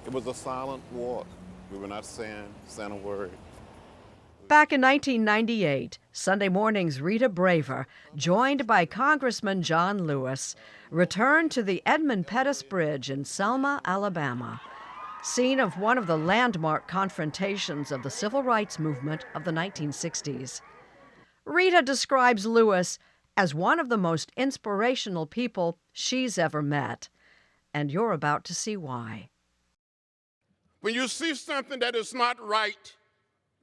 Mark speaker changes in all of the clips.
Speaker 1: It was a silent walk. We were not saying a word.
Speaker 2: Back in 1998, Sunday Morning's Rita Braver, joined by Congressman John Lewis, returned to the Edmund Pettus Bridge in Selma, Alabama, scene of one of the landmark confrontations of the civil rights movement of the 1960s. Rita describes Lewis as one of the most inspirational people she's ever met, and you're about to see why.
Speaker 3: When you see something that is not right,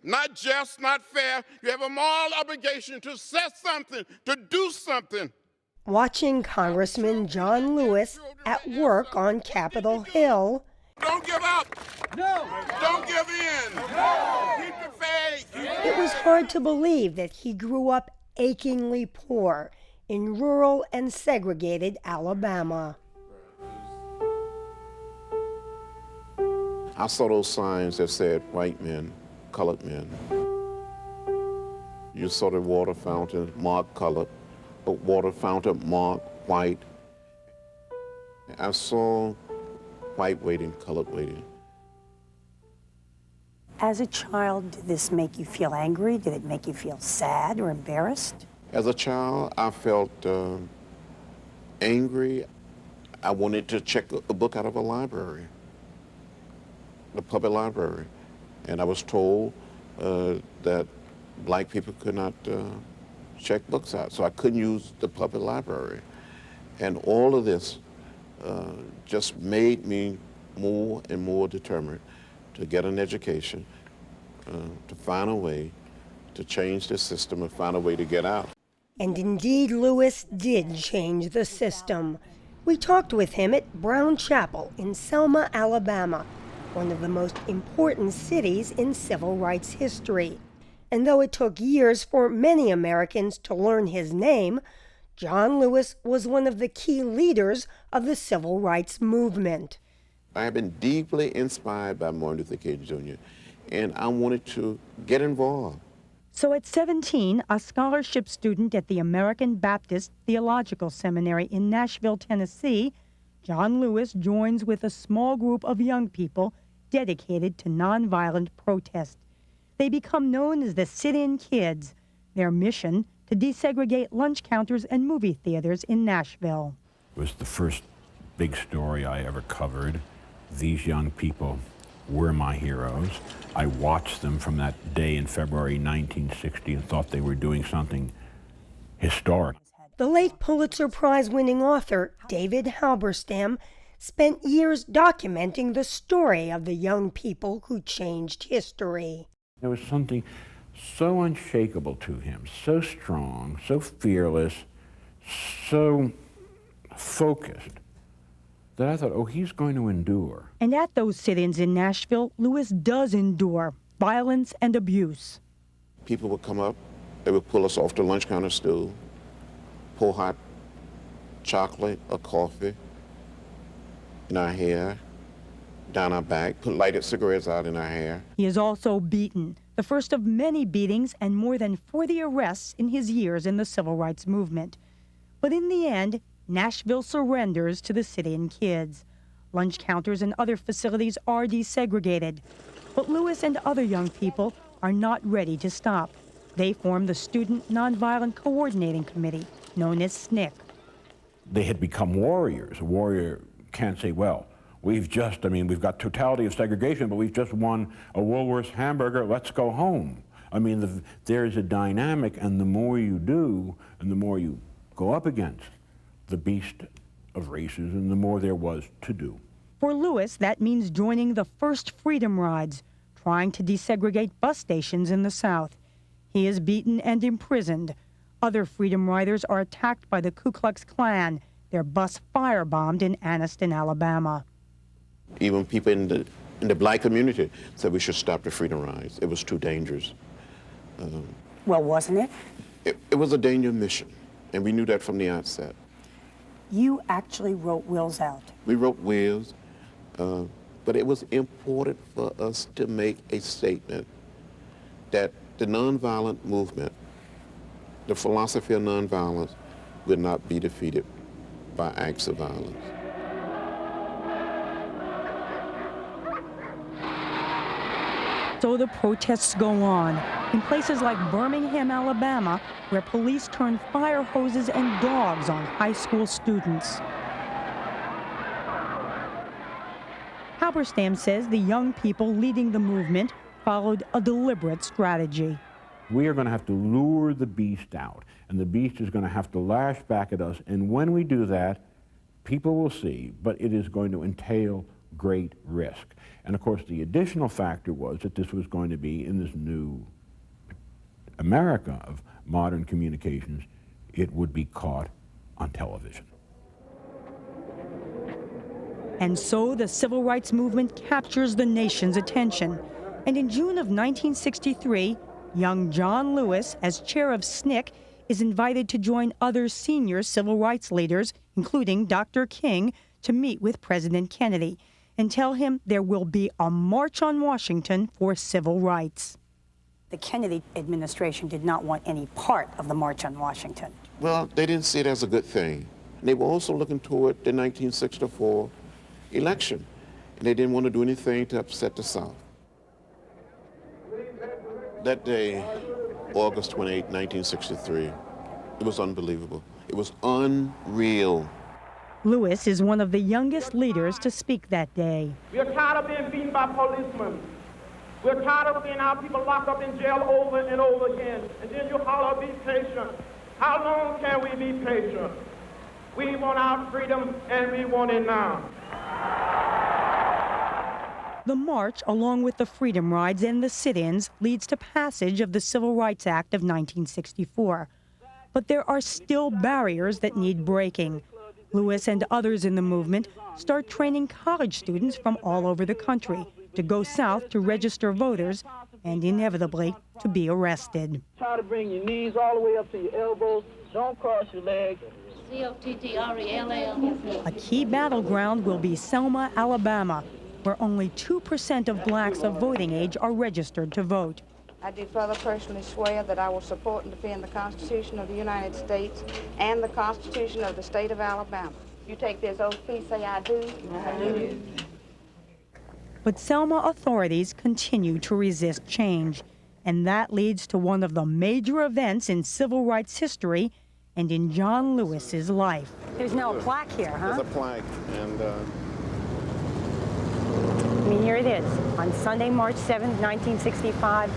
Speaker 3: not just, not fair, you have a moral obligation to say something, to do something.
Speaker 4: Watching Congressman John Lewis at work on Capitol Hill.
Speaker 3: Don't give up. No. Don't give in. No. Keep the faith.
Speaker 4: It was hard to believe that he grew up achingly poor in rural and segregated Alabama.
Speaker 1: I saw those signs that said white men, colored men. You saw the water fountain marked colored, but water fountain marked white. I saw white waiting, colored waiting.
Speaker 5: As a child, did this make you feel angry? Did it make you feel sad or embarrassed?
Speaker 1: As a child, I felt angry. I wanted to check a book out of a library, the public library. And I was told that black people could not check books out, so I couldn't use the public library. And all of this just made me more and more determined to get an education, to find a way to change the system and find a way to get out.
Speaker 4: And indeed, Lewis did change the system. We talked with him at Brown Chapel in Selma, Alabama, one of the most important cities in civil rights history. And though it took years for many Americans to learn his name, John Lewis was one of the key leaders of the civil rights movement.
Speaker 1: I have been deeply inspired by Martin Luther King Jr., and I wanted to get involved.
Speaker 6: So at 17, a scholarship student at the American Baptist Theological Seminary in Nashville, Tennessee, John Lewis joins with a small group of young people dedicated to nonviolent protest. They become known as the Sit-In Kids. Their mission, to desegregate lunch counters and movie theaters in Nashville.
Speaker 7: It was the first big story I ever covered. These young people were my heroes. I watched them from that day in February 1960 and thought they were doing something historic.
Speaker 4: The late Pulitzer Prize-winning author, David Halberstam, spent years documenting the story of the young people who changed history.
Speaker 7: There was something so unshakable to him, so strong, so fearless, so focused, that I thought, oh, he's going to endure.
Speaker 6: And at those sit-ins in Nashville, Lewis does endure violence and abuse.
Speaker 1: People would come up, they would pull us off the lunch counter stool, pour hot chocolate or coffee in our hair, down our back, put lighted cigarettes out in our hair.
Speaker 6: He is also beaten, the first of many beatings and more than 40 arrests in his years in the civil rights movement. But in the end, Nashville surrenders to the sit-in kids. Lunch counters and other facilities are desegregated. But Lewis and other young people are not ready to stop. They form the Student Nonviolent Coordinating Committee, known as SNCC.
Speaker 7: They had become warriors. A warrior can't say, well, we've got totality of segregation, but we've just won a Woolworth's hamburger, let's go home. I mean, there's a dynamic, and the more you do, and the more you go up against the beast of races, and the more there was to do.
Speaker 6: For Lewis, that means joining the first freedom rides, trying to desegregate bus stations in the South. He is beaten and imprisoned. Other freedom riders are attacked by the Ku Klux Klan, their bus firebombed in Anniston, Alabama.
Speaker 1: Even people in the black community said we should stop the freedom rides. It was too dangerous.
Speaker 5: Well, wasn't it?
Speaker 1: It was a dangerous mission, and we knew that from the outset.
Speaker 5: You actually wrote wills out.
Speaker 1: We wrote wills, but it was important for us to make a statement that the nonviolent movement, the philosophy of nonviolence, would not be defeated by acts of violence.
Speaker 6: So the protests go on in places like Birmingham, Alabama, where police turn fire hoses and dogs on high school students. Halberstam says the young people leading the movement followed a deliberate strategy.
Speaker 7: We are going to have to lure the beast out, and the beast is going to have to lash back at us, and when we do that, people will see, but it is going to entail great risk. And of course, the additional factor was that this was going to be in this new America of modern communications, it would be caught on television.
Speaker 6: And so the civil rights movement captures the nation's attention. And in June of 1963, young John Lewis, as chair of SNCC, is invited to join other senior civil rights leaders, including Dr. King, to meet with President Kennedy and tell him there will be a march on Washington for civil rights.
Speaker 5: The Kennedy administration did not want any part of the March on Washington.
Speaker 1: Well, they didn't see it as a good thing. They were also looking toward the 1964 election, and they didn't want to do anything to upset the South. That day, August 28, 1963, it was unbelievable. It was unreal.
Speaker 6: Lewis is one of the youngest leaders to speak that day.
Speaker 8: We're tired of being beaten by policemen. We're tired of seeing our people locked up in jail over and over again. And then you holler, be patient. How long can we be patient? We want our freedom, and we want it now.
Speaker 6: The march, along with the freedom rides and the sit-ins, leads to passage of the Civil Rights Act of 1964. But there are still barriers that need breaking. Lewis and others in the movement start training college students from all over the country to go south to register voters and inevitably to be arrested.
Speaker 8: Try to bring your knees all the way up to your elbows. Don't cross your legs.
Speaker 9: C-O-T-T-R-E-L-L.
Speaker 6: A key battleground will be Selma, Alabama, where only 2% of blacks of voting age are registered to vote.
Speaker 9: I do further personally swear that I will support and defend the Constitution of the United States and the Constitution of the State of Alabama. You take this oath, please say I do. I do.
Speaker 6: But Selma authorities continue to resist change, and that leads to one of the major events in civil rights history and in John Lewis's life.
Speaker 5: There's no plaque here, huh?
Speaker 1: There's a plaque, and
Speaker 5: I mean, here it is. On Sunday, March 7th, 1965,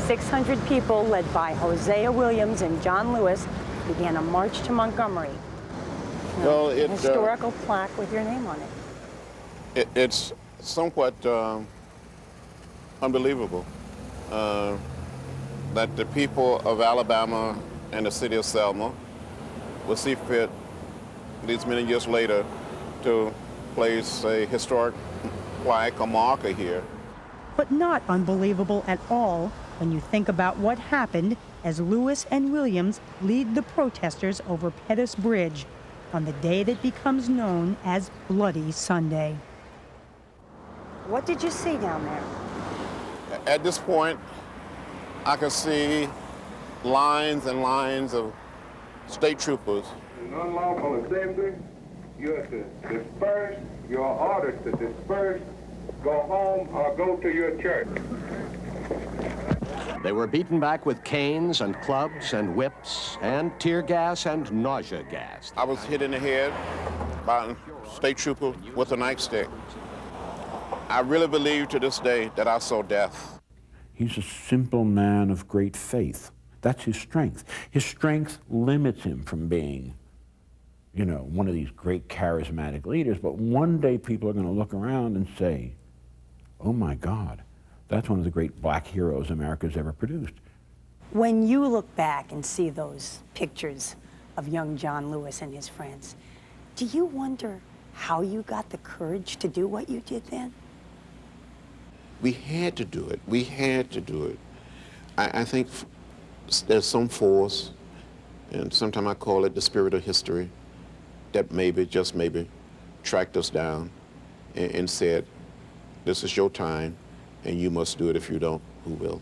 Speaker 5: 600 people, led by Hosea Williams and John Lewis, began a march to Montgomery.
Speaker 1: well,
Speaker 5: A historical plaque with your name on it.
Speaker 1: it's somewhat unbelievable that the people of Alabama and the city of Selma will see fit these many years later to place a historic plaque, a marker here.
Speaker 6: But not unbelievable at all when you think about what happened as Lewis and Williams lead the protesters over Pettus Bridge on the day that becomes known as Bloody Sunday.
Speaker 5: What did you see down there?
Speaker 1: At this point, I could see lines and lines of state troopers.
Speaker 10: In unlawful assembly, you are to disperse. You are ordered to disperse, go home, or go to your church.
Speaker 11: They were beaten back with canes and clubs and whips and tear gas and nausea gas.
Speaker 1: I was hit in the head by a state trooper with a nightstick. I really believe to this day that I saw death.
Speaker 7: He's a simple man of great faith. That's his strength. His strength limits him from being, you know, one of these great charismatic leaders, but one day people are going to look around and say, oh my God, that's one of the great black heroes America's ever produced.
Speaker 5: When you look back and see those pictures of young John Lewis and his friends, do you wonder how you got the courage to do what you did then?
Speaker 1: We had to do it. We had to do it. I think there's some force, and sometimes I call it the spirit of history, that maybe, just maybe, tracked us down and said, this is your time, and you must do it. If you don't, who will?